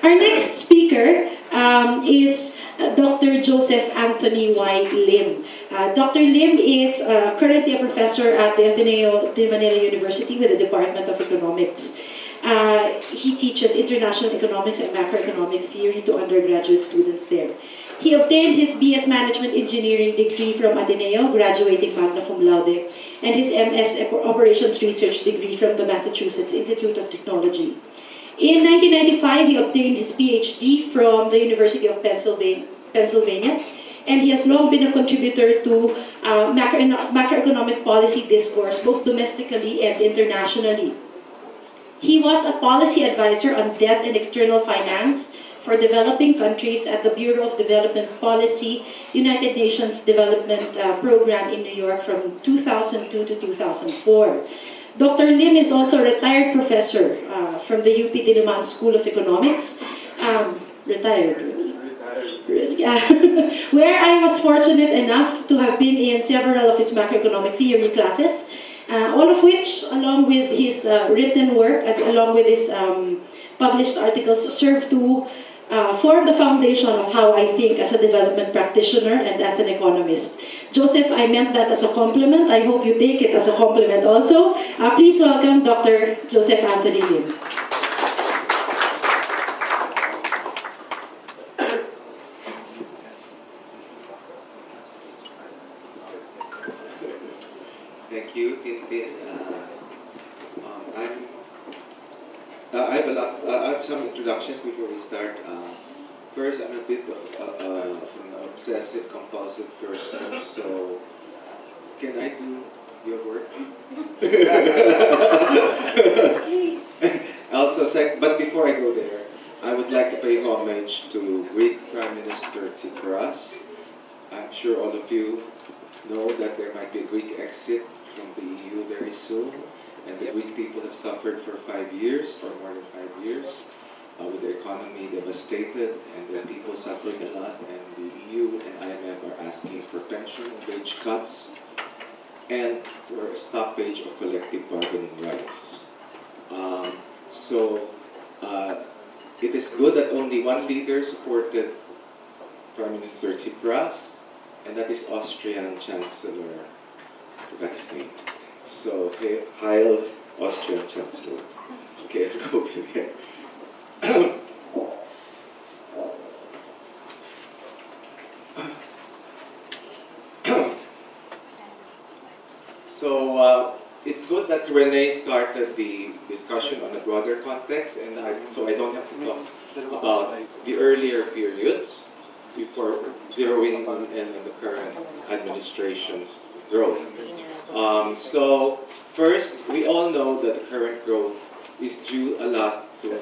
Our next speaker is Dr. Joseph Anthony Y. Lim. Dr. Lim is currently a professor at the Ateneo de Manila University with the Department of Economics. He teaches international economics and macroeconomic theory to undergraduate students there. He obtained his BS Management Engineering degree from Ateneo, graduating magna cum laude, and his MS Operations Research degree from the Massachusetts Institute of Technology. In 1995, he obtained his PhD from the University of Pennsylvania, and he has long been a contributor to macroeconomic policy discourse, both domestically and internationally. He was a policy advisor on debt and external finance for developing countries at the Bureau of Development Policy, United Nations Development Program in New York from 2002 to 2004. Dr. Lim is also a retired professor from the UP Diliman School of Economics, retired, where I was fortunate enough to have been in several of his macroeconomic theory classes, all of which, along with his written work, along with his published articles, serve to form the foundation of how I think as a development practitioner and as an economist. Joseph, I meant that as a compliment. I hope you take it as a compliment also. Please welcome Dr. Joseph Anthony Lim. Thank you, Tintin. I have some introductions before we start. First, I'm a bit of an obsessive compulsive person, so can I do your work? Please. Also, but before I go there, I would like to pay homage to Greek Prime Minister Tsipras. I'm sure all of you know that there might be a Greek exit from the EU very soon, and the Greek people have suffered for 5 years, for more than 5 years, with their economy devastated, and their people suffering a lot, and the EU and IMF are asking for pension and wage cuts, and for a stoppage of collective bargaining rights. It is good that only one leader supported Prime Minister Tsipras, and that is Austrian Chancellor, I forgot his name. So, Heil Austrian Chancellor. Okay, I'll go over here. So, it's good that Renee started the discussion on a broader context, and so I don't have to talk about the earlier periods before zeroing on the current administration's growth. So first, we all know that the current growth is due a lot to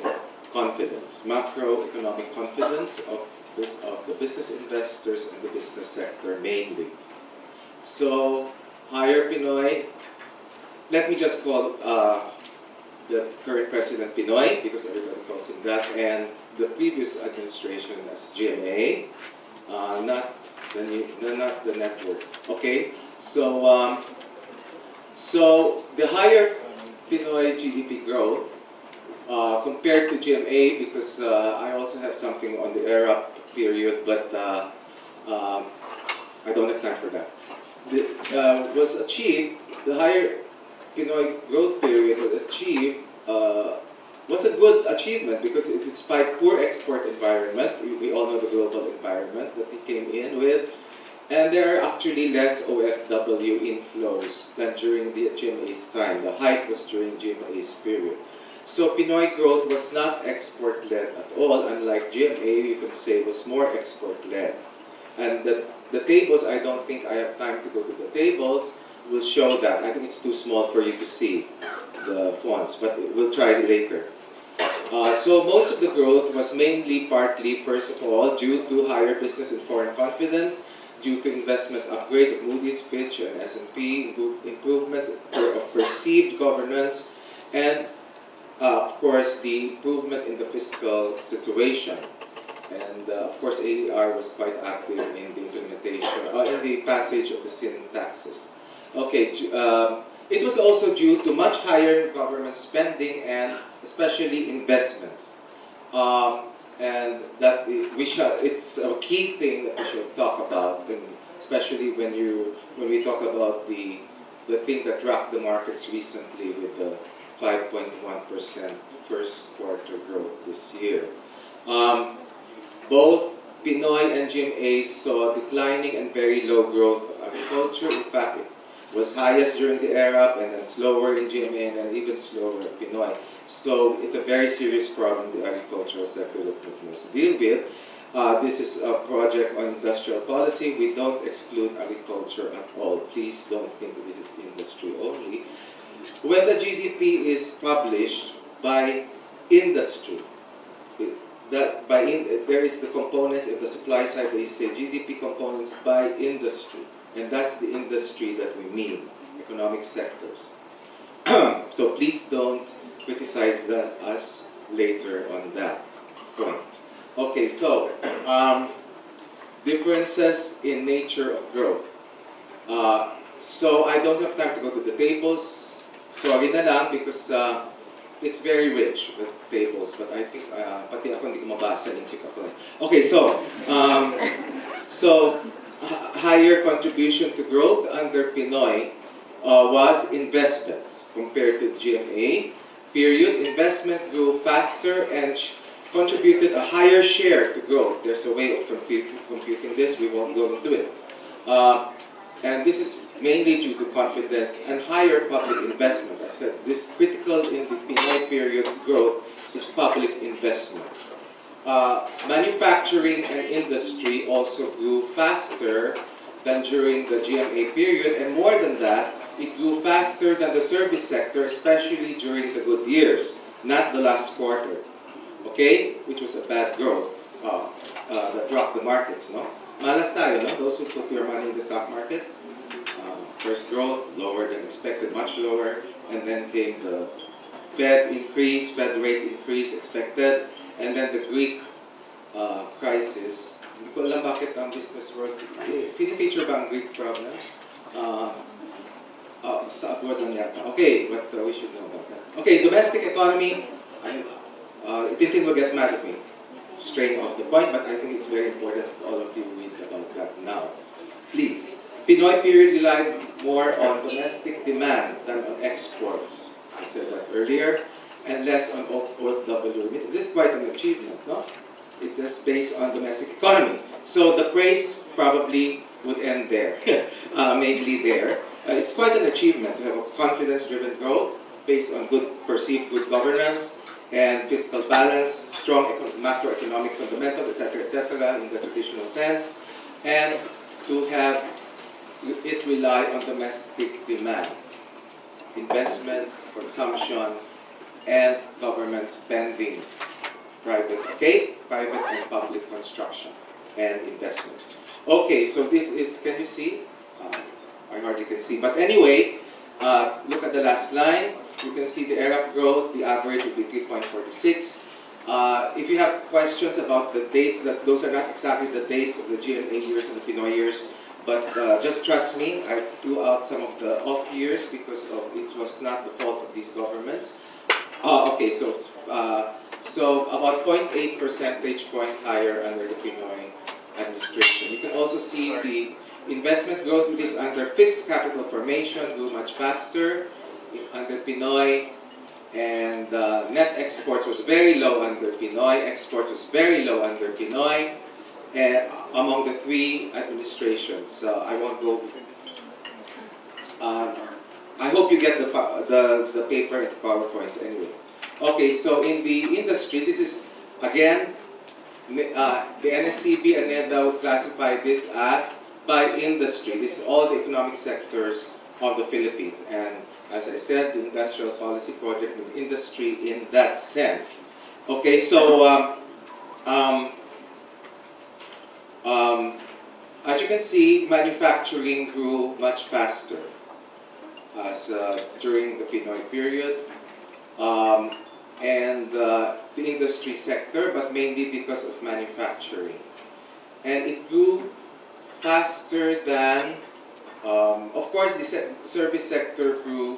confidence, macroeconomic confidence of the business investors and the business sector mainly. So higher Pinoy, let me just call the current president Pinoy because everybody calls him that, and the previous administration as GMA, not the network. Okay, so so the higher Pinoy GDP growth compared to GMA, because I also have something on the ERA period, but I don't have time for that. Was achieved, the higher Pinoy growth period was achieved, was a good achievement because despite poor export environment, we all know the global environment that it came in with, and there are actually less OFW inflows than during the GMA's time. The height was during GMA's period. So Pinoy growth was not export-led at all, unlike GMA, you could say, was more export-led. And the tables, I don't think I have time to go to the tables, will show that. I think it's too small for you to see the fonts, but we'll try it later. So most of the growth was mainly, partly, first of all, due to higher business and foreign confidence, due to investment upgrades of Moody's, Fitch, and S&P, improvements of perceived governance, and of course, the improvement in the fiscal situation. And of course, AER was quite active in the implementation, in the passage of the sin taxes. Okay, it was also due to much higher government spending and especially investments. and that it's a key thing that we should talk about, and especially when we talk about the thing that rocked the markets recently with the 5.1% first quarter growth this year. Both Pinoy and GMA saw declining and very low growth of agriculture. In fact, it was highest during the AER IP and then slower in GMA and then even slower in Pinoy. So it's a very serious problem the agricultural sector that we must deal with. This is a project on industrial policy. We don't exclude agriculture at all. Please don't think that this is industry only. When the GDP is published by industry, there is the components in the supply side. They say GDP components by industry, and that's the industry that we mean, economic sectors. So please don't criticize us later on that point. Okay, so differences in nature of growth. So I don't have time to go to the tables. Sorry na lang because it's very rich with tables, but I think pati ako hindi ko mabasa yung check ako. Okay, so higher contribution to growth under Pinoy was investments compared to GMA. Period. Investments grew faster and contributed a higher share to growth. There's a way of computing this. We won't go into it. And this is mainly due to confidence and higher public investment. I said this critical in the Pinoy period's growth is public investment. Manufacturing and industry also grew faster than during the GMA period, and more than that, it grew faster than the service sector, especially during the good years, not the last quarter, okay? Which was a bad growth that dropped the markets, no? Malas tayo, no? Those who put your money in the stock market. First growth, lower than expected, much lower, and then came the Fed rate increase expected, and then the Greek crisis. Hindi ko alam bakit ang business world, feature ba ang Greek problem? Sa abroad lang yata. Okay, but we should know about that. Okay, domestic economy, Tintin will get mad at me, straying off the point, but I think it's very important that all of you read about that now. Please. Pinoy period relied more on domestic demand than on exports. I said that earlier, and less on OW remittance. This is quite an achievement, no? It is based on domestic economy. So the praise probably would end there, mainly there. It's quite an achievement to have a confidence-driven growth based on perceived good governance and fiscal balance, strong macroeconomic fundamentals, etc., in the traditional sense, and to have it rely on domestic demand, investments, consumption, and government spending, private and public construction and investments. Okay, so this is, can you see? I hardly can see, but anyway, look at the last line. You can see the AER IP growth, the average would be 3.46. If you have questions about the dates, those are not exactly the dates of the GMA years and the Pinoy years, but just trust me, I threw out some of the off years because it was not the fault of these governments. Okay, so about 0.8 percentage point higher under the Pinoy administration. You can also see the investment growth, which is under fixed capital formation, grew much faster under Pinoy, and net exports was very low under Pinoy. Exports was very low under Pinoy. Among the three administrations. I won't go. I hope you get the paper and the PowerPoints anyway. Okay, so in the industry, this is again the NSCB and NEDA would classify this as by industry. This is all the economic sectors of the Philippines, and as I said, the industrial policy project with industry in that sense. Okay, so as you can see, manufacturing grew much faster as during the Pinoy period, and the industry sector, but mainly because of manufacturing. And it grew faster than, of course, the service sector grew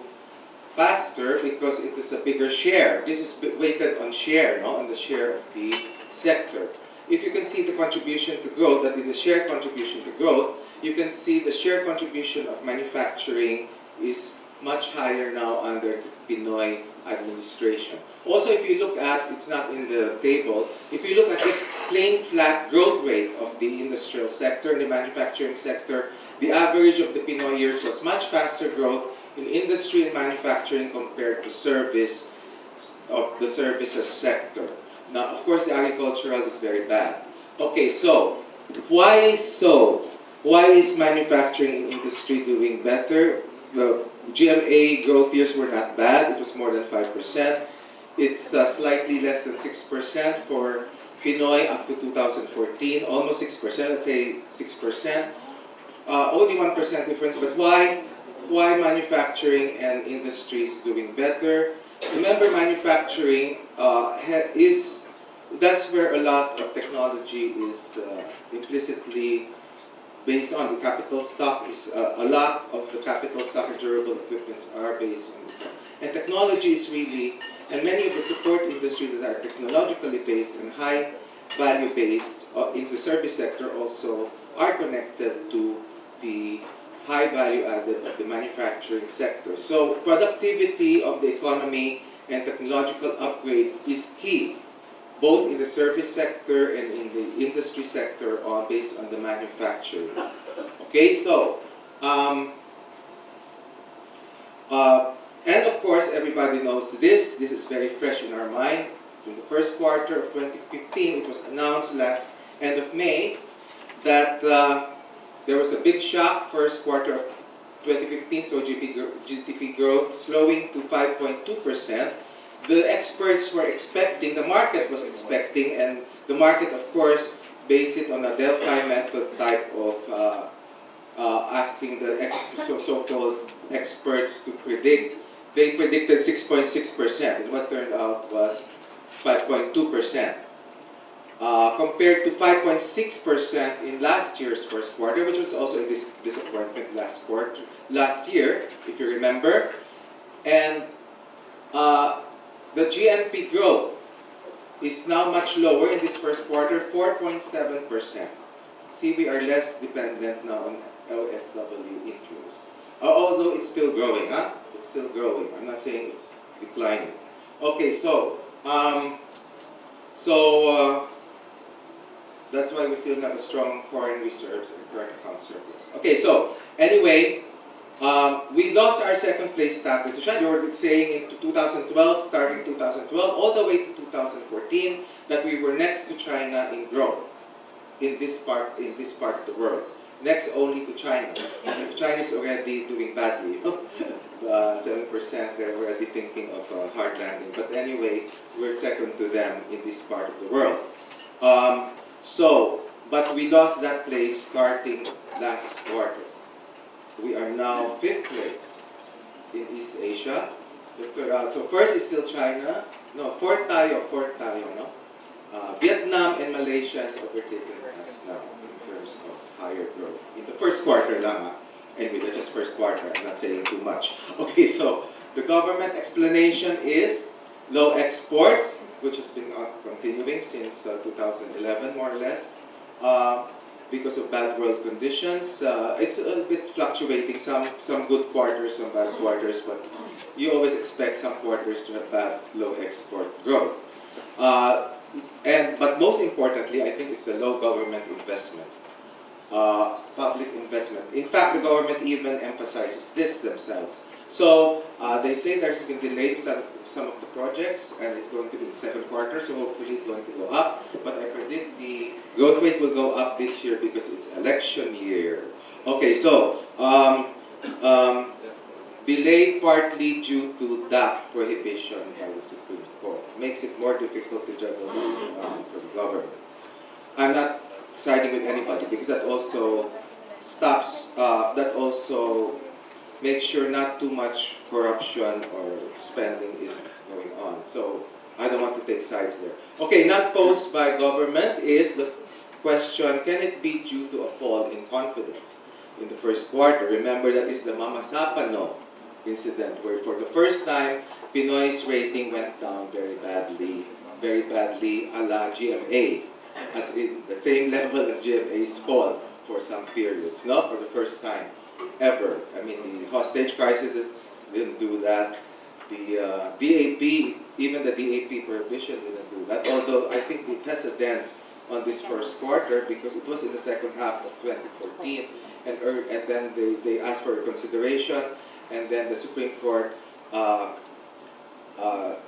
faster because it is a bigger share. This is weighted on share, no? On the share of the sector. If you can see the contribution to growth, that is the share contribution to growth, you can see the share contribution of manufacturing is much higher now under the Pinoy administration. Also, if you look at, it's not in the table, if you look at this plain flat growth rate of the industrial sector, the manufacturing sector, the average of the Pinoy years was much faster growth in industry and manufacturing compared to service of the services sector. Now, of course, the agricultural is very bad. Okay, so why so? Why is manufacturing industry doing better? The GMA growth years were not bad. It was more than 5%. It's slightly less than 6% for Pinoy up to 2014, almost 6%, let's say 6%. Only 1% difference, but why manufacturing and industry is doing better? Remember, manufacturing that's where a lot of technology is implicitly based on. The capital stock is a lot of the capital stock and durable equipment are based on it. And technology is really, and many of the support industries that are technologically based and high value based in the service sector also are connected to the high value added of the manufacturing sector. So productivity of the economy and technological upgrade is key, both in the service sector and in the industry sector based on the manufacturing. Okay, so, and of course everybody knows this is very fresh in our mind. In the first quarter of 2015, it was announced end of May that there was a big shock first quarter of 2015, so GDP growth slowing to 5.2%. The experts were expecting, the market was expecting, and the market, of course, based it on a Delphi method type of asking the so-called experts to predict. They predicted 6.6%, and what turned out was 5.2%. Compared to 5.6% in last year's first quarter, which was also a disappointment last year, if you remember. And the GNP growth is now much lower in this first quarter, 4.7%. See, we are less dependent now on LFW inflows. Although it's still growing, huh? It's still growing. I'm not saying it's declining. Okay, so that's why we still have a strong foreign reserves and current account surplus. Okay, so anyway, we lost our second place status. You were saying in 2012, starting 2012, all the way to 2014, that we were next to China in growth in this part of the world. Next only to China. And China is already doing badly. 7%, they're already thinking of a hard landing. But anyway, we're second to them in this part of the world. But we lost that place starting last quarter. We are now 5th place in East Asia. So first is still China. No, fourth tayo, no? Vietnam and Malaysia has overtaken us now in terms of higher growth. In the first quarter lang, anyway, that's just first quarter. I'm not saying too much. Okay, so the government explanation is low exports, which has been continuing since 2011, more or less. Because of bad world conditions. It's a bit fluctuating, some good quarters, some bad quarters, but you always expect some quarters to have bad, low export growth. But most importantly, I think it's the low government investment, public investment. In fact, the government even emphasizes this themselves. So they say there's been delayed some of the projects, and it's going to be the second quarter, so hopefully it's going to go up. But I predict the growth rate will go up this year because it's election year. Okay, so delayed partly due to DAP prohibition by the Supreme Court. Makes it more difficult to juggle for the government. I'm not siding with anybody because that also stops, that also makes sure not too much corruption or spending is going on. So I don't want to take sides there. Okay, not posed by government is the question, can it be due to a fall in confidence in the first quarter? Remember, that is the Mama Sapano incident where for the first time, Pinoy's rating went down very badly very badly a la GMA, as in the same level as GMA's fall for some periods, not for the first time ever. I mean, the hostage crisis didn't do that. The DAP, even the DAP prohibition didn't do that, although I think it has a dent on this first quarter because it was in the second half of 2014, and then they asked for reconsideration, and then the Supreme Court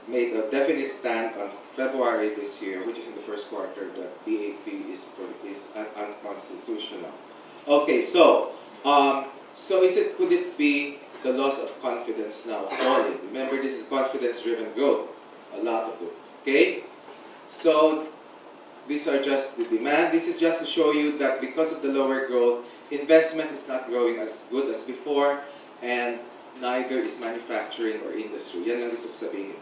made a definite stand on February this year, which is in the first quarter, that DAP is unconstitutional. Okay, so could it be the loss of confidence now falling? Remember, this is confidence-driven growth, a lot of it. Okay, so these are just the demand. This is just to show you that because of the lower growth, investment is not growing as good as before, and neither is manufacturing or industry. Yan lang gusto ko sabihin.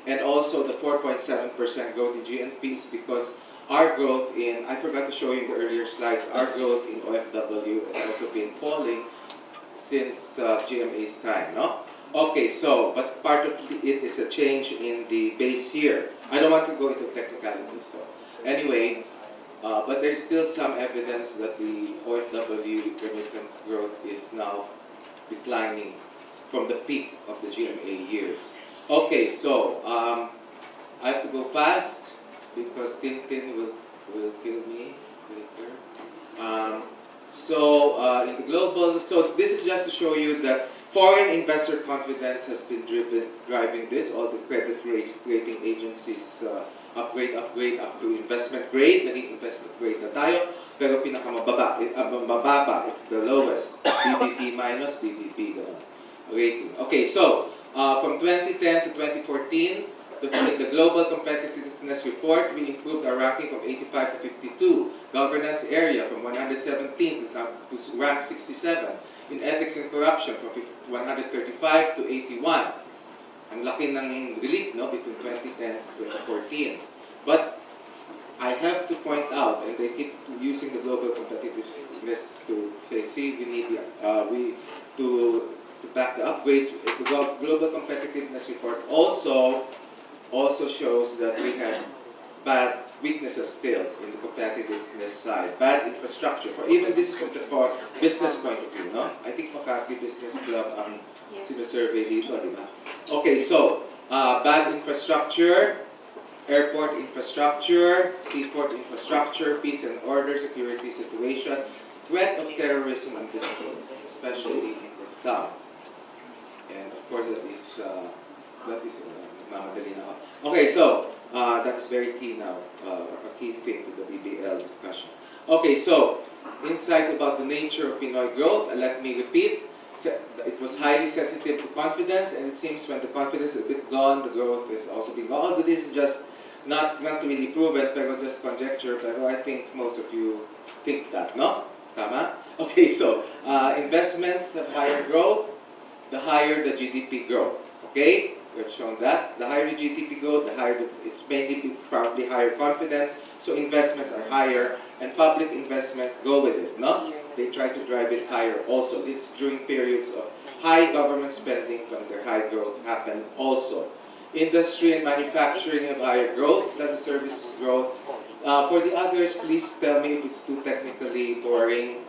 And also the 4.7% growth in GNP is because our growth in, I forgot to show you in the earlier slides, our growth in OFW has also been falling since GMA's time, no? Okay, so, but part of it is a change in the base year. I don't want to go into technicalities, so. Anyway, but there's still some evidence that the OFW remittance growth is now declining from the peak of the GMA years. Okay, so I have to go fast because Tintin will kill me later. In the global, so this is just to show you that foreign investor confidence has been driving this. All the credit rating agencies upgrade up to investment grade. Naging investment grade na tayo. Pero mababa, it's the lowest. BBB minus, BBB rating. Okay, so from 2010 to 2014, the Global Competitiveness Report, we improved our ranking from 85 to 52. Governance area from 117 to rank 67. In ethics and corruption from 135 to 81. Ang laki ng relief, no, between 2010 to 2014. But I have to point out, and they keep using the global competitiveness to say, see, we need to back the upgrades. The Global Competitiveness Report also shows that we have bad weaknesses still in the competitiveness side. Bad infrastructure. For even this for business point of view, no? I think Makati Business Club ang sinasurvey dito, di ba? Okay, so bad infrastructure, airport infrastructure, seaport infrastructure, peace and order, security situation, threat of terrorism and businesses, especially in the south. And of course, that is mamadali na ako. Okay, so that is very key now, a key thing to the BBL discussion. Okay, so insights about the nature of Pinoy growth. Let me repeat. It was highly sensitive to confidence, and it seems when the confidence is a bit gone, the growth is also being gone. Although this is just not really proven, pero just conjecture, pero I think most of you think that, no? Tama? Okay, so investments have higher growth, the higher the GDP growth. Okay? We've shown that. The higher the GDP growth, the higher it's mainly probably higher confidence, so investments are higher, and public investments go with it, no? They try to drive it higher also. It's during periods of high government spending when their high growth happen also. Industry and manufacturing have higher growth than the services growth. For the others, please tell me if it's too technically boring.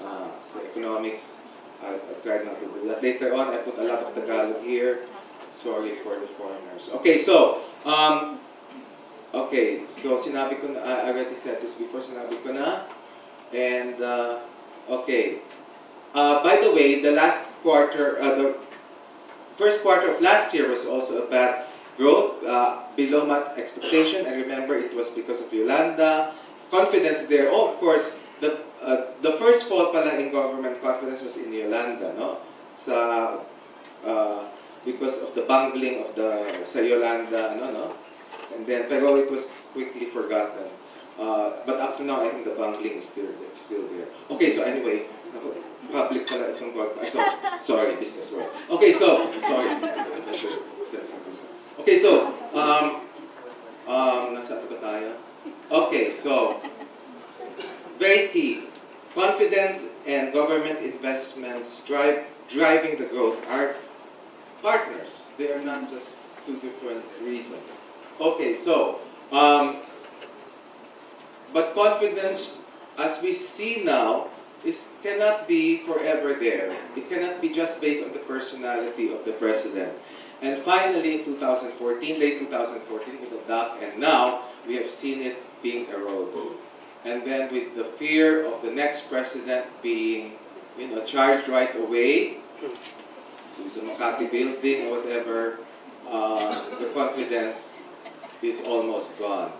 Economics, I tried not to do that. Later on, I put a lot of Tagalog here. Sorry for the foreigners. Okay, so sinabi ko na, I already said this before, sinabi ko na. And, okay. By the way, the last quarter, the first quarter of last year was also a bad growth, below my expectation. And remember, it was because of Yolanda. Confidence there. Oh, of course, the first fall pala in government confidence was in Yolanda, no? Because of the bungling of sa Yolanda, no? And then, pero it was quickly forgotten. But up to now, I think the bungling is still there. Okay, so anyway, public pala itong sorry, business world. Okay, so, sorry. Okay, so, nasaan ba tayo? Okay, so, very key. Confidence and government investments driving the growth are partners. They are not just two different reasons. Okay, so Um, but confidence, as we see now, cannot be forever there. It cannot be just based on the personality of the president. And finally, in 2014, late 2014, with the DAC, and now we have seen it being eroded. And then with the fear of the next president being, charged right away to the Makati building or whatever, the confidence is almost gone.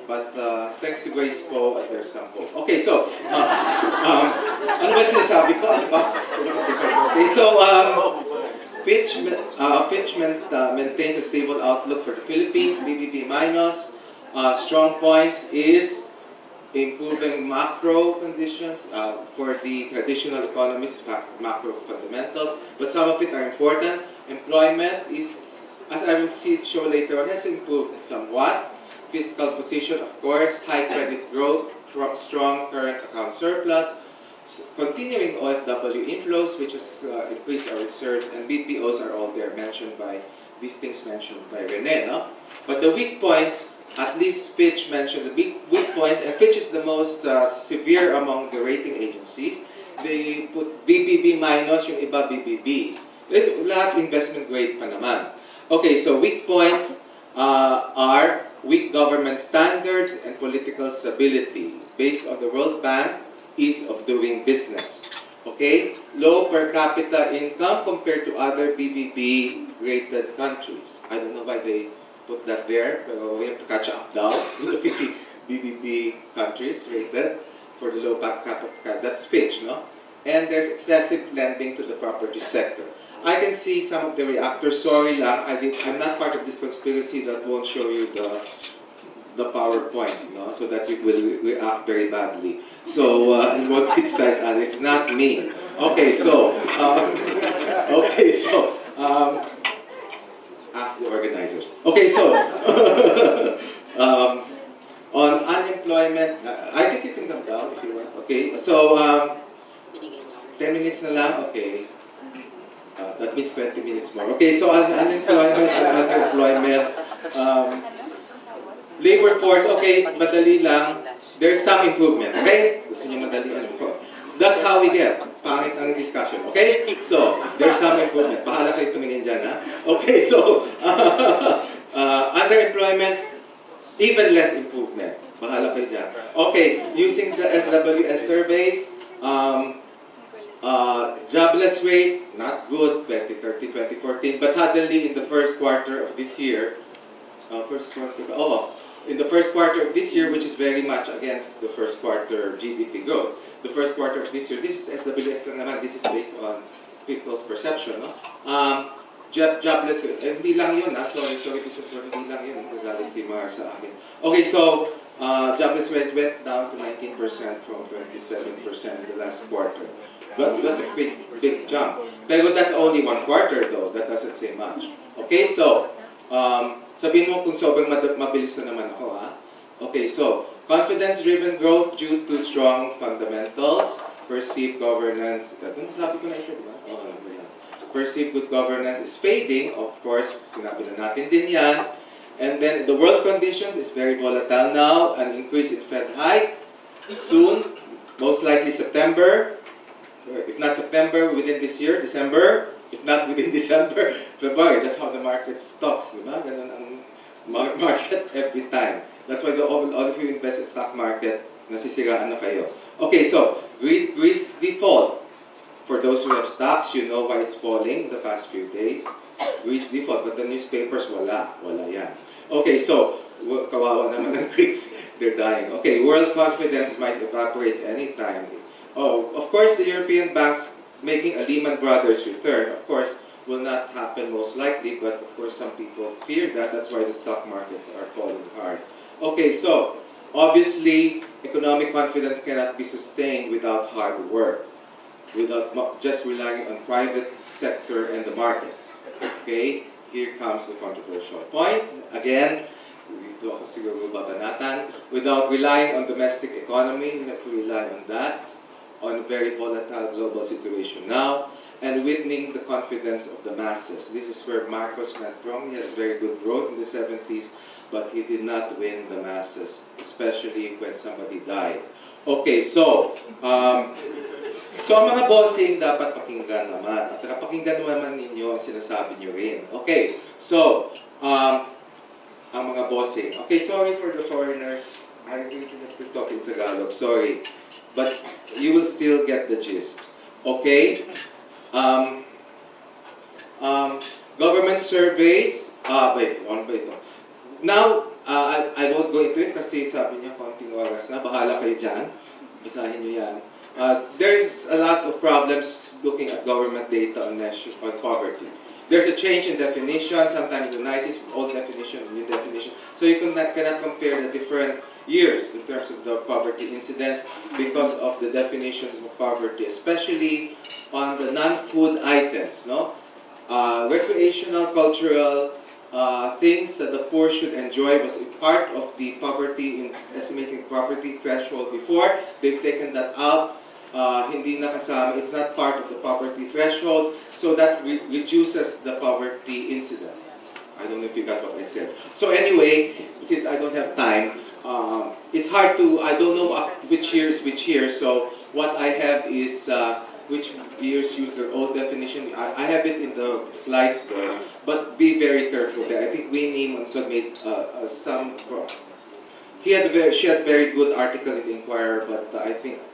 But thanks to Grace Po, there's some hope. Okay, so, ano ba sinasabi ko? Okay, so, Fitch maintains a stable outlook for the Philippines, BBB minus. Strong points is improving macro conditions for the traditional economies, macro fundamentals, but some of it are important. Employment is, as I will show later on, has improved somewhat. Fiscal position, of course, high credit growth, strong current account surplus, continuing OFW inflows, which has increased our reserves, and BPOs are all there, these things mentioned by Rene, no? But the weak points, at least Fitch mentioned the weak point, and Fitch is the most severe among the rating agencies. They put BBB minus, yung iba BBB. Lahat investment grade pa naman. Okay, so weak points are weak government standards and political stability based on the World Bank ease of doing business. Okay? Low per capita income compared to other BBB-rated countries. I don't know why they put that there, but we have to catch up now with the 50 BBB countries rated for the low per capita. That's Fitch, no? And there's excessive lending to the property sector. I can see some of the reactors. Sorry lang, I'm not part of this conspiracy that won't show you the PowerPoint, no? So that you will react very badly. So, and won't criticize us. It's not me. Okay, so, ask the organizers. Okay, so, on unemployment, I think you can come down if you want. Okay, so, 10 minutes na lang, okay. That means 20 minutes more. Okay, so unemployment and underemployment. Labor force, okay, madali lang. There's some improvement, okay? Gusto niyo madali po. That's how we get. Pangit ang discussion, okay? So, there's some improvement. Bahala kayo tumingin dyan, ha? Okay, so, underemployment, even less improvement. Bahala kayo dyan. Okay, using the SWS surveys, jobless rate, not good, 2013, 2014, but suddenly in the first quarter of this year, in the first quarter of this year, which is very much against the first quarter GDP growth, the first quarter of this year, this is SWS lang naman, this is based on people's perception, no? Jobless rate, hindi lang yun, sorry, hindi lang yun, nagalit si Mar sa akin. Okay, so, jobless rate went down to 19% from 27% in the last quarter. But that's a big jump. Pero that's only one quarter though. That doesn't say much. Okay, so, sabihin mo kung sobrang mabilis na naman ako, ha? Okay, so, confidence-driven growth due to strong fundamentals, perceived governance, sabi ko na ito, diba? Perceived good governance is fading, of course, sinabi na natin din yan. And then the world conditions is very volatile now, an increase in Fed hike, soon, most likely September, if not September, within this year, December. If not within December, February. That's how the market stocks, diba? Ganun ang market every time. That's why all of you invest in stock market, nasisiraan na kayo. Okay, so, Greece default. For those who have stocks, you know why it's falling the past few days. Greece default, but the newspapers, wala yan. Okay, so, kawawa naman ng Greeks. They're dying. Okay, world confidence might evaporate anytime. Oh, of course, the European banks making a Lehman Brothers return, of course, will not happen most likely, but of course some people fear that. That's why the stock markets are falling hard. Okay, so, obviously, economic confidence cannot be sustained without hard work, without just relying on private sector and the markets. Okay, here comes the controversial point. Again, without relying on domestic economy, we have to rely on that, on a very volatile global situation now, and winning the confidence of the masses. This is where Marcos went wrong. He has very good growth in the 70s, but he did not win the masses, especially when somebody died. Okay, so ang mga bossing dapat pakinggan naman. At saka pakinggan naman ninyo ang sinasabi nyo rin. Okay, so ang mga bossing. Okay, sorry for the foreigners. I really have to talk in Tagalog. Sorry. But you will still get the gist. Okay? Government surveys. Wait, one ba ito? Now, I won't go into it kasi sabi niya konting oras na. Bahala kayo dyan. Basahin niyo yan. There's a lot of problems looking at government data on poverty. There's a change in definition, sometimes in the 90s, old definition, new definition. So you cannot compare the different years in terms of the poverty incidence because of the definitions of poverty, especially on the non-food items, no? Recreational, cultural things that the poor should enjoy was a part of the poverty, in estimating poverty threshold before. They've taken that out. Hindi nakasama, it's not part of the poverty threshold, so that reduces the poverty incidence. I don't know if you got what I said. So anyway, since I don't have time, it's hard to, I don't know which years, so what I have is which years use their old definition. I have it in the slides there, but be very careful there. I think Winnie Manson made some, she had a very good article in the Inquirer, but I think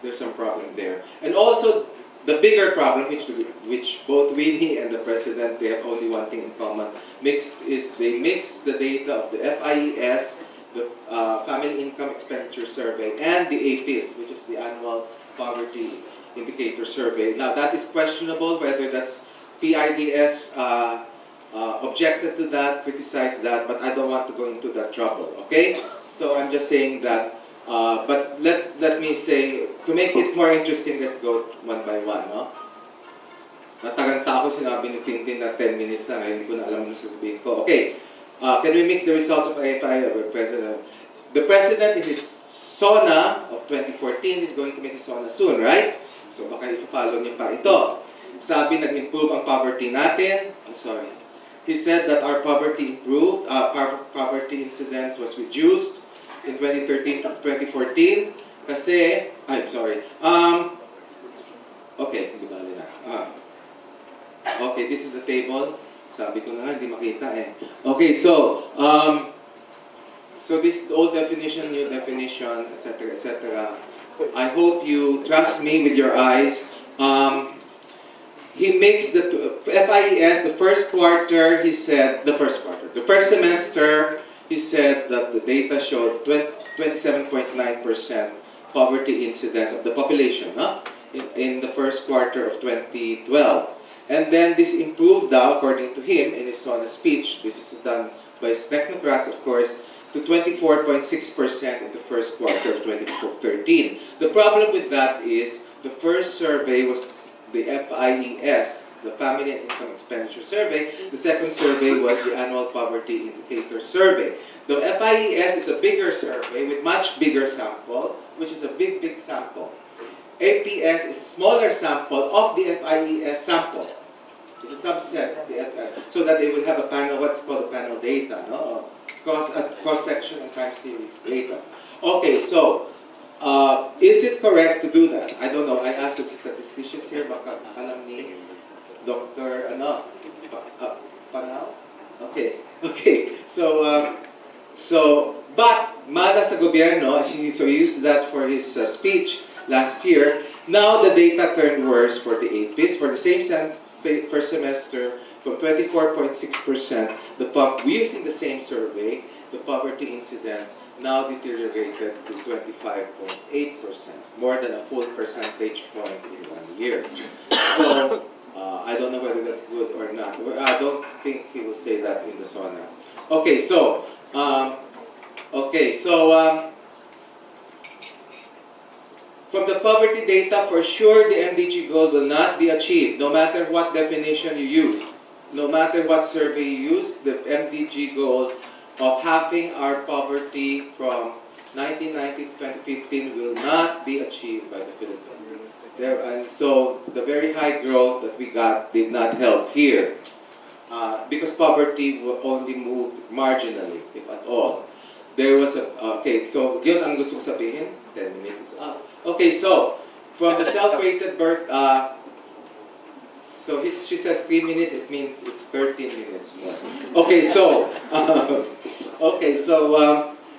there's some problem there. And also, the bigger problem, which both Winnie and the President, they have only one thing in common, they mix the data of the FIES, the Family Income Expenditure Survey, and the APIS, which is the Annual Poverty Indicator Survey. Now, that is questionable, whether that's PIDS objected to that, criticized that, but I don't want to go into that trouble, okay? So I'm just saying that. But let me say, to make it more interesting, let's go one by one, no? Nataganta ako, sinabi ni Tintin na 10 minutes na, hindi ko na alam ano sasabihin ko. Okay, can we mix the results of AFI or President? The President in his SONA of 2014 is going to make his SONA soon, right? So baka i-follow niyo pa ito. Sabi, nag-improve ang poverty natin. I'm sorry. He said that our poverty improved, poverty incidence was reduced in 2013 to 2014, kasi, I'm sorry, okay, hindi bali na. Okay, this is the table. Sabi ko na nga, hindi makita eh. Okay, so this is the old definition, new definition, etc., etc. I hope you trust me with your eyes. He makes the FIES, the first quarter, he said, the first semester, he said that the data showed 27.9% poverty incidence of the population in the first quarter of 2012. And then this improved now, according to him, in his SONA speech, this is done by technocrats, of course, to 24.6% in the first quarter of 2013. The problem with that is the first survey was the FIES, the Family and Income Expenditure Survey. The second survey was the Annual Poverty Indicator Survey. The FIES is a bigger survey with much bigger sample, which is a big sample. APS is a smaller sample of the FIES sample. It's a subset of the FIES, so that they will have a panel, what's called a panel data, no? Cross-section and time series data. Okay, so is it correct to do that? I don't know. I asked the statisticians here, baka alam ni Dr. Panao? Okay. So, but mala sa gobyerno, so he used that for his speech last year. Now the data turned worse for the APIS. For the same first semester, from 24.6%, using the same survey, the poverty incidence now deteriorated to 25.8%, more than a full percentage point in 1 year. So, I don't know whether that's good or not. I don't think he will say that in the SONA. Okay, so, from the poverty data, for sure the MDG goal will not be achieved, no matter what definition you use. No matter what survey you use, the MDG goal of halving our poverty from 1990 to 2015 will not be achieved by the Philippines. And so the very high growth that we got did not help here. because poverty will only move marginally, if at all. There was a, okay, so yun ang gusto ko sabihin, 10 minutes is up. Okay, so, from the self-rated birth, so she says 3 minutes, it means it's 13 minutes more. Okay, so,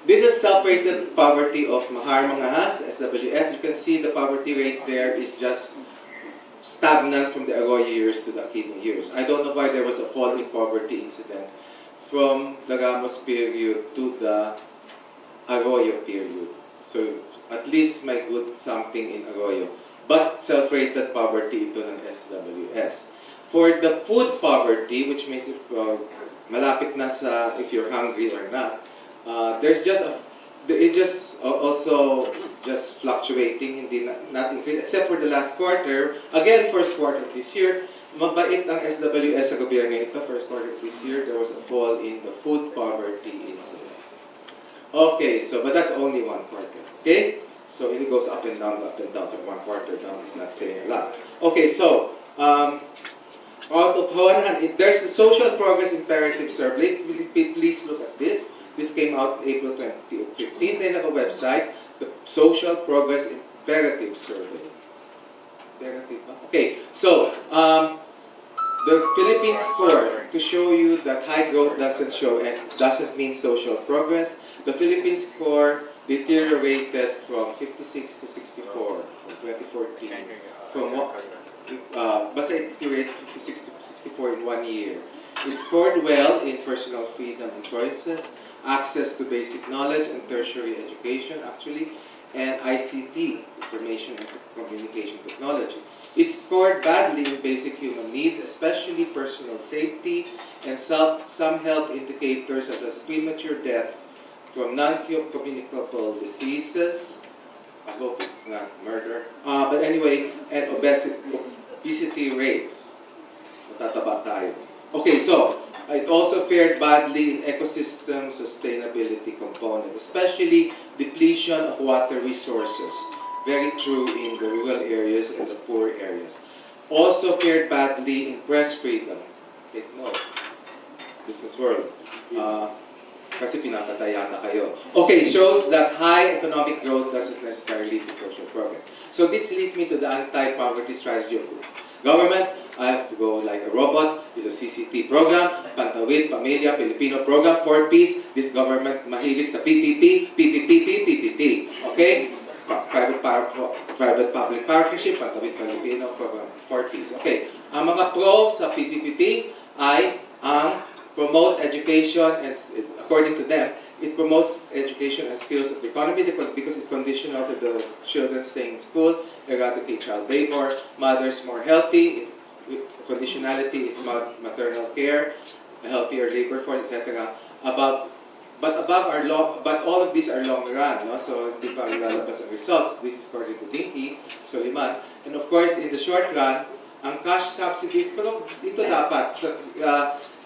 this is self-rated poverty of Mahar Mangas, SWS. You can see the poverty rate there is just stagnant from the Arroyo years to the Aquino years. I don't know why there was a fall in poverty incidence from the Ramos period to the Arroyo period. So, at least may good something in Arroyo. But self-rated poverty ito ng SWS. For the food poverty, which means if malapit na sa if you're hungry or not, there's just also just fluctuating, hindi not increase, except for the last quarter. Again, first quarter of this year, mabait ang SWS sa gobyerno ito. First quarter of this year, there was a fall in the food poverty incidence. Okay, so but that's only one quarter. Okay, so it goes up and down, so one quarter down is not saying a lot. Okay, so out of 100, there's a social progress imperative survey. Please look at this. This came out April 2015. They have a website, the Social Progress Imperative Survey. Imperative, okay, so the Philippines score, to show you that high growth doesn't show and doesn't mean social progress. The Philippines score deteriorated from 56 to 64 in 2014. Basta it deteriorated 56 to 64 in 1 year. It scored well in personal freedom and choices, access to basic knowledge and tertiary education, actually, and ICT, information and communication technology. It scored badly in basic human needs, especially personal safety, and some health indicators such as premature deaths from non-communicable diseases. I hope it's not murder. But anyway, and obesity rates. Matataba tayo. Okay, so it also fared badly in ecosystem sustainability component, especially depletion of water resources. Very true in the rural areas and the poor areas. Also fared badly in press freedom. Take note. Business world. Kasi pinapatay yata kayo. Okay, shows that high economic growth doesn't necessarily lead to social progress. So this leads me to the anti-poverty strategy of the government. I have to go like a robot with a CCT program, Pantawid, Pamilya, Filipino program, 4Ps. This government mahilig sa PPP, PPP, PPP. Okay? Private-public partnership, Pantawid, Filipino program, 4Ps. Okay. Ang mga pro sa PPP ay ang promote education, and according to them, it promotes education and skills of the economy because it's conditional to the children staying in school, eradicate child labor, mothers more healthy, conditionality is maternal care, healthier labor force, etc. But all of these are long run, no? So hindi pa ilalabas ang results. This is according to Dinky, Soliman, and of course in the short run, ang cash subsidies, pero dito dapat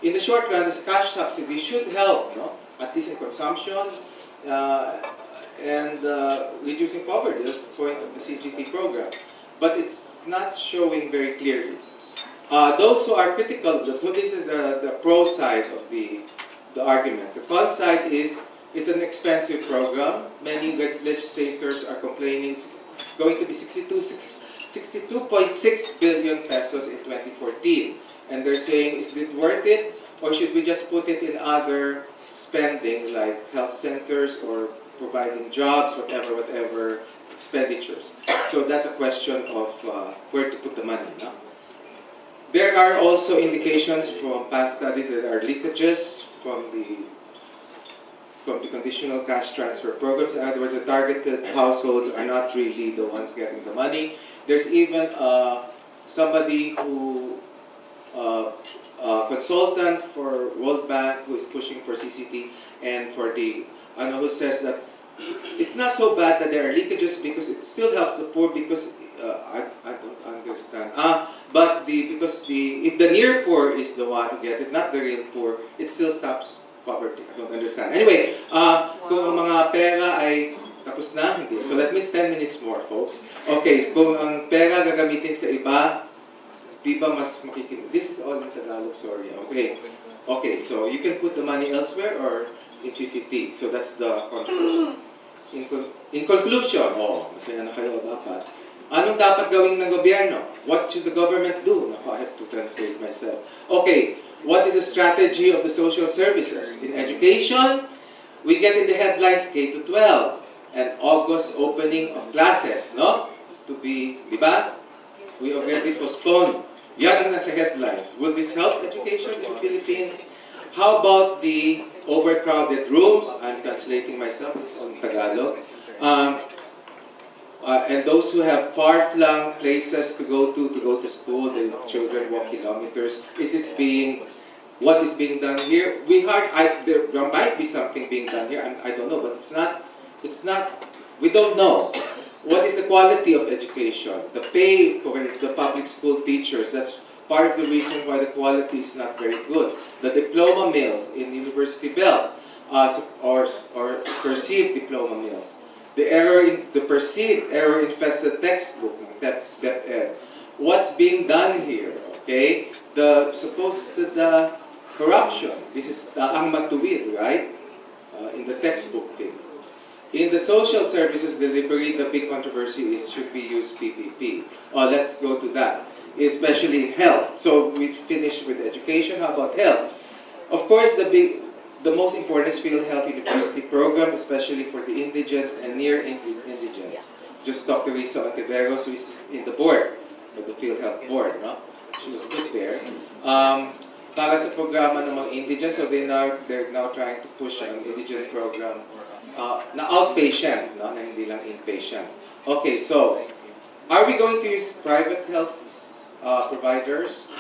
in the short run, this cash subsidy should help, no? At least in consumption and reducing poverty. That's the point of the CCT program. But it's not showing very clearly. Those who are critical, this is the pro side of the argument. The con side is it's an expensive program. Many legislators are complaining it's going to be 62.6 billion pesos in 2014. And they're saying, is it worth it? Or should we just put it in other spending like health centers or providing jobs, whatever expenditures. So that's a question of where to put the money. No? There are also indications from past studies that are leakages from the conditional cash transfer programs. In other words, the targeted households are not really the ones getting the money. There's even somebody who consultant for World Bank who is pushing for CCT and for the who says that it's not so bad that there are leakages because it still helps the poor because I don't understand. But if the near poor is the one who gets it, not the real poor, it still stops poverty. I don't understand. Anyway, kung ang mga pera ay tapos na, hindi. So that means 10 minutes more, folks. Okay, kung ang pera gagamitin sa iba, di ba mas makikinig? This is all in Tagalog, sorry. Okay. Okay, so you can put the money elsewhere or in CCT. So that's the conclusion. In conclusion, masaya na kayo dapat. Anong dapat gawin ng gobyerno? What should the government do? I have to translate myself. Okay, what is the strategy of the social services? In education, we get in the headlines K-12 and August opening of classes, no? To be, di ba? We already postponed. Yan ang nasa headlines. Will this help education in the Philippines? How about the overcrowded rooms? I'm translating myself, it's on Tagalog. And those who have far-flung places to go to school, the children walk kilometers. What is being done here? There might be something being done here. I don't know, but it's not. We don't know. What is the quality of education? The pay for the public school teachers. That's part of the reason why the quality is not very good. The diploma mills in University Belt, or perceived diploma mills. The perceived error-infested textbook, DepEd. What's being done here? Okay, the corruption. This is ang matuwid, right? In the textbook thing. In the social services delivery, the big controversy is should we use PPP? Let's go to that. Especially health. So we finished with education. How about health? Of course, the most important is PhilHealth University program, especially for the indigents and near indigents. Just talked to Risa Ontiveros, who is in the board, of the PhilHealth board. No? She was good there. Para sa programa ng mga indigents, so they're now trying to push an indigent program na outpatient, no? Na hindi lang inpatient. Okay, so are we going to use private health providers?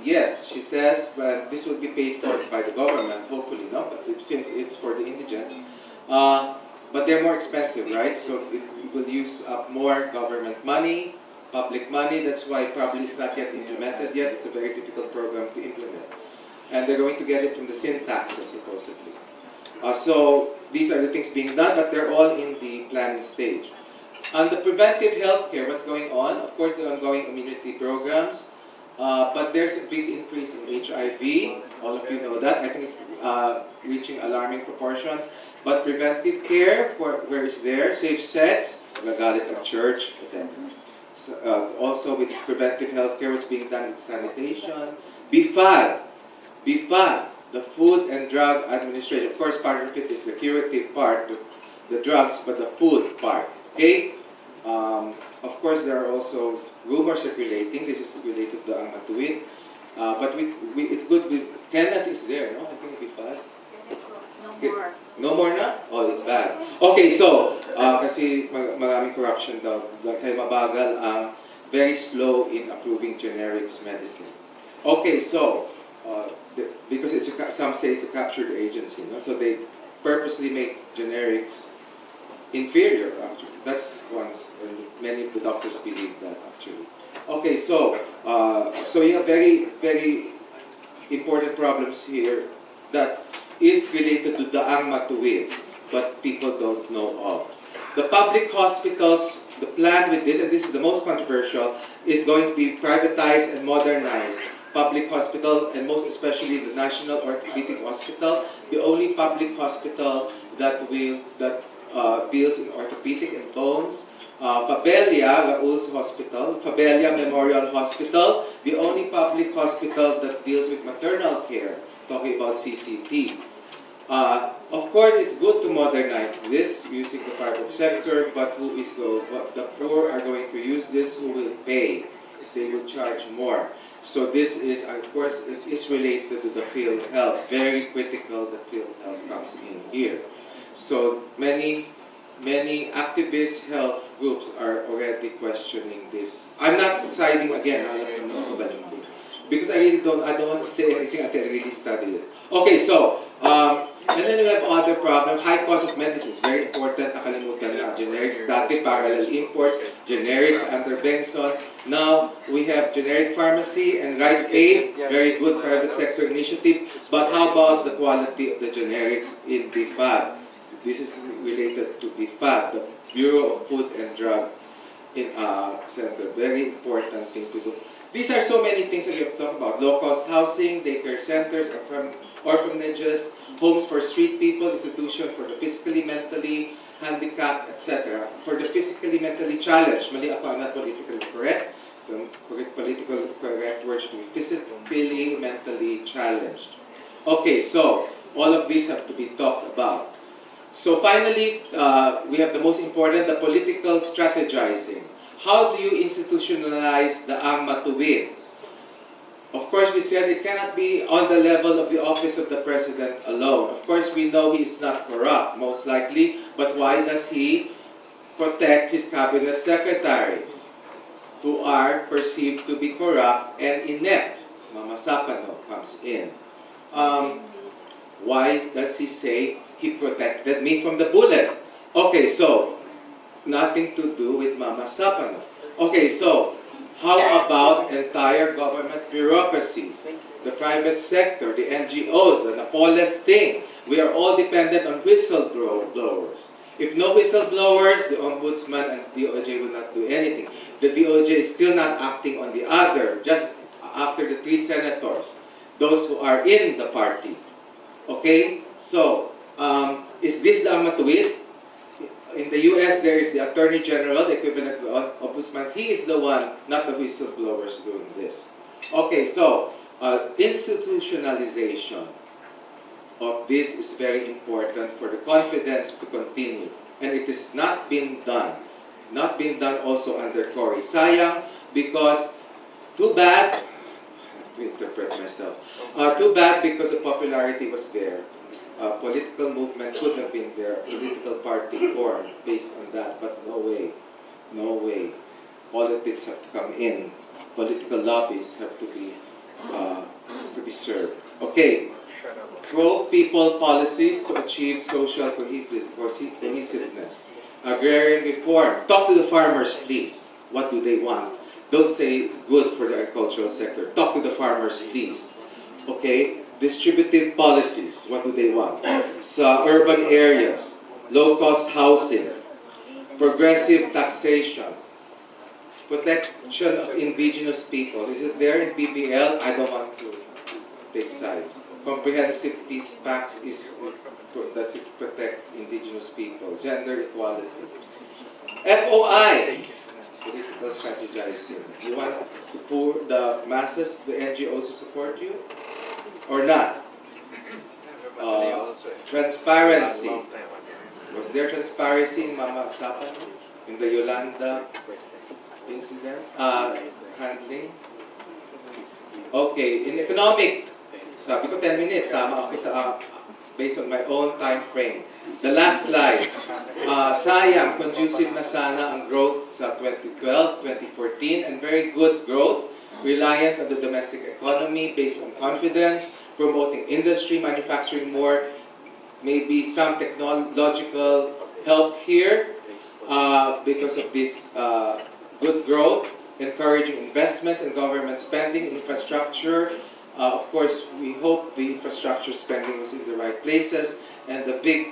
Yes, she says, but this will be paid for by the government, hopefully, no? But since it's for the indigents, but they're more expensive, right? So we will use up more government money, public money. That's why probably it's not yet implemented yet. It's a very difficult program to implement, and they're going to get it from the sin taxes, supposedly. So these are the things being done, but they're all in the planning stage. On the preventive healthcare, what's going on? Of course, the ongoing immunity programs. But there's a big increase in HIV. All of you know that. I think it's reaching alarming proportions. But preventive care, where is there? Safe sex, nagalit at church, etc. So, also with preventive healthcare, what's being done with sanitation. BFAD, the Food and Drug Administration. Of course, part of it is the curative part, the drugs, but the food part. Okay. Of course, there are also rumors circulating. This is related to ang matuwid. But it's good. Kenneth is there, no? I think it'll be fine. No more. No more na? Oh, it's bad. Okay, so, kasi maraming corruption daw. Kaya mabagal ang very slow in approving generics medicine. Okay, so, because some say it's a captured agency, no? So they purposely make generics inferior, actually. That's once, and many of the doctors believe that, actually. Okay, so you have very, very important problems here that is related to daang matuwid, but people don't know of. The public hospitals, the plan with this, and this is the most controversial, is going to be privatized and modernized. Public hospital, and most especially the National Orthopedic Hospital, the only public hospital that deals in orthopedic and bones. Fabelia, Raul's Hospital, Fabelia Memorial Hospital, the only public hospital that deals with maternal care, talking about CCT. Of course, it's good to modernize this using the private sector, but the poor are going to use this, who will pay? They will charge more. So this is, of course, it is related to the PhilHealth. Very critical that PhilHealth comes in here. So many activist health groups are already questioning this. I'm not siding again, because I don't want to say anything until I really study it. Okay, so and then we have other problems. High cost of medicines, very important. Nakalimutan na generics, dati parallel imports, generics under Benson. Now we have generic pharmacy and right aid, very good private sector initiatives. But how about the quality of the generics in BFAD? This is related to BFAD, the Bureau of Food and Drug Center. Very important thing to do. These are so many things that we have talked about. Low-cost housing, daycare centers, orphanages, homes for street people, institutions for the physically, mentally handicapped, etc. For the physically, mentally challenged, mali ako, I'm not politically correct. The politically correct word should be physically, mentally challenged. Okay, so all of these have to be talked about. So finally, we have the most important, the political strategizing. How do you institutionalize the ang matuwid? Of course, we said it cannot be on the level of the office of the president alone. Of course, we know he is not corrupt, most likely, but why does he protect his cabinet secretaries who are perceived to be corrupt and inept? Mama Sapano comes in. Why does he say he protected me from the bullet? Okay, so nothing to do with Mama Sapano. Okay, so how about entire government bureaucracies, the private sector, the NGOs, the Napoles thing? We are all dependent on whistleblowers. If no whistleblowers, the Ombudsman and DOJ will not do anything. The DOJ is still not acting on the other, just after the 3 senators, those who are in the party. Okay, so is this the Amatuwid? In the US, there is the Attorney General, the equivalent of Ombudsman. He is the one, not the whistleblowers, doing this. Okay, so institutionalization of this is very important for the confidence to continue. And it has not been done. Not been done also under Cory. Sayang, because too bad, I have to interpret myself, too bad because the popularity was there. Political movement could have been there, political party formed based on that, but no way, no way. Politics have to come in. Political lobbies have to be served. Okay, pro-people policies to achieve social cohesiveness. Agrarian reform. Talk to the farmers, please. What do they want? Don't say it's good for the agricultural sector. Talk to the farmers, please. Okay? Distributive policies. What do they want? So, urban areas. Low-cost housing. Progressive taxation. Protection of indigenous people. Is it there in BBL? I don't want to take sides. Comprehensive peace pact does it protect indigenous people? Gender equality. FOI. Political strategizing. You want to pour the masses, the NGOs who support you? Or not? Transparency. Was there transparency in Mama Sapan? In the Yolanda incident? Handling? Okay, in economic, sabi ko 10 minutes, tama ako sa, based on my own time frame. The last slide, sayang, conducive na sana ang growth sa 2012, 2014, and very good growth, reliant on the domestic economy, based on confidence, promoting industry, manufacturing more, maybe some technological help here because of this good growth, encouraging investments in government spending, infrastructure. Of course, we hope the infrastructure spending was in the right places, and the big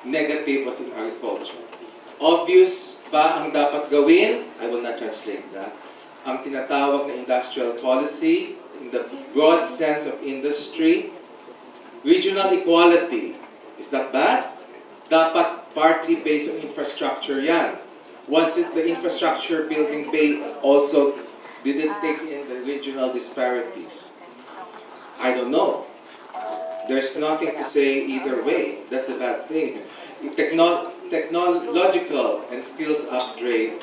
negative was in agriculture. Obvious pa ang dapat gawin? I will not translate that. Ang tinatawag na industrial policy, in the broad sense of industry. Regional equality. Is that bad? Dapat partly based on infrastructure yan. Was it the infrastructure building bay also, did it take in the regional disparities? I don't know. There's nothing to say either way. That's a bad thing. Technological and skills upgrade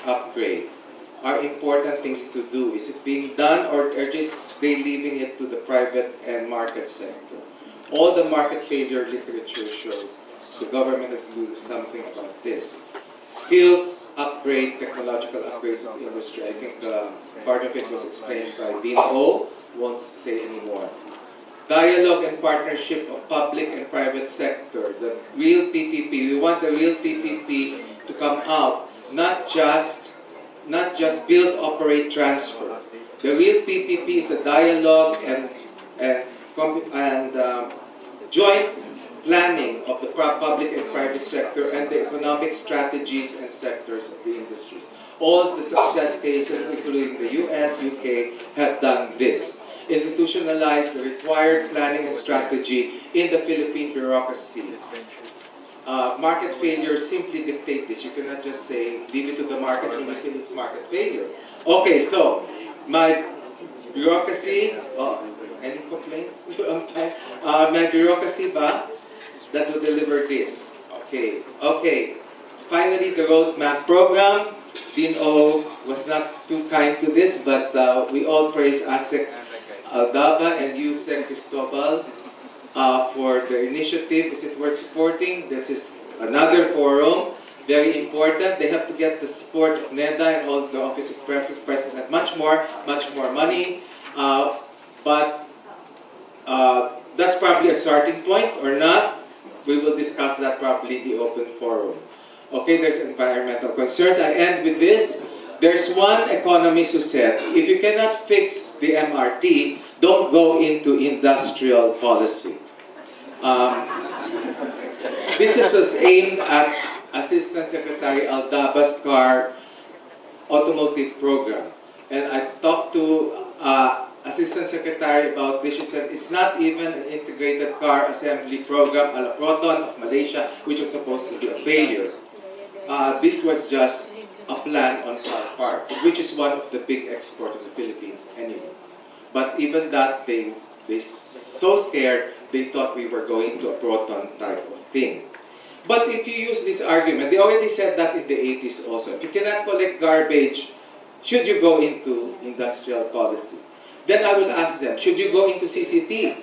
are important things to do. Is it being done, or are just they leaving it to the private and market sector? All the market failure literature shows the government has to do something about this. Skills upgrade, technological upgrades of industry. I think part of it was explained by Dean O. Won't say anymore. Dialogue and partnership of public and private sector. The real PPP. We want the real PPP to come out, not just build, operate, transfer. The real PPP is a dialogue and joint planning of the public and private sector and the economic strategies and sectors of the industries. All the success cases, including the US, UK, have done this. Institutionalize the required planning and strategy in the Philippine bureaucracy. Market failures simply dictate this. You cannot just say, leave it to the market when you say it's market failure. Okay, so, my bureaucracy, any complaints? My bureaucracy ba, that will deliver this. Okay. Finally, the roadmap program. Dean O was not too kind to this, but we all praise ASEC Aldaba and USEC Cristobal for the initiative. Is it worth supporting? This is another forum, very important. They have to get the support of NEDA and all the Office of President, much more money. But that's probably a starting point or not. We will discuss that probably in the open forum. Okay, there's environmental concerns. I end with this. There's one economist who said, if you cannot fix the MRT, don't go into industrial policy. This was aimed at Assistant Secretary Aldaba's car automotive program. And I talked to Assistant Secretary about this. She said it's not even an integrated car assembly program a la Proton of Malaysia, which was supposed to be a failure. This was just a plan on car parts, which is one of the big exports of the Philippines anyway. But even that, they so scared, they thought we were going to a Proton type of thing. But if you use this argument, they already said that in the 80s also. If you cannot collect garbage, should you go into industrial policy? Then I will ask them, should you go into CCT?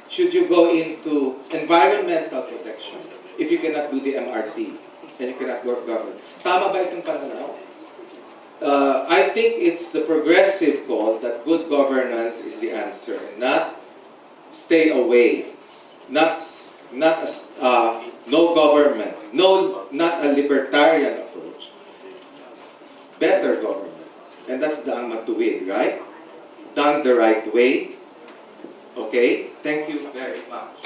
Should you go into environmental protection if you cannot do the MRT and you cannot work government? Tama ba itong pananaw? I think it's the progressive call that good governance is the answer, not stay away, not no government, not a libertarian approach. Better government, and that's the matuwid, right? Done the right way. Okay, thank you very much.